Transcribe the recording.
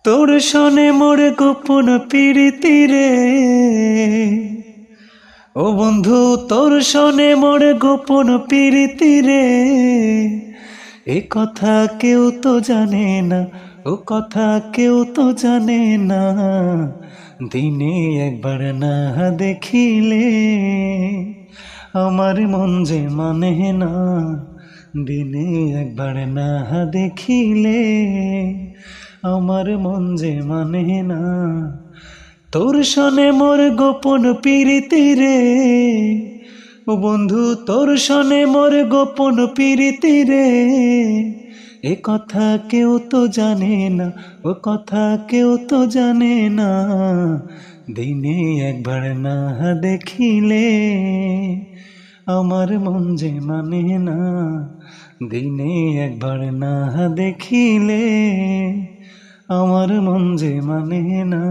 তোর শোনে মোর গোপন প্রীতি রে, ও বন্ধু তোর শোনে মোর গোপন প্রীতি রে। এ কথা কেউ তো জানে না, ও কথা কেউ তো জানে না। দিনে একবার না দেখিলে আমার মন যে মানে না। দিনে একবার না দেখিলে আমার মন যে মানে না। তোর শোনে মোর গোপন প্রীতি রে, ও বন্ধু তোর শোনে মোর গোপন প্রীতি রে। এ কথা কেউ তো জানে না, ও কথা কেউ তো জানে না। দিনে একবার না দেখিলে আমার মন যে মানে না। দিনে একবার না দেখিলে আমার মন যে মানে না।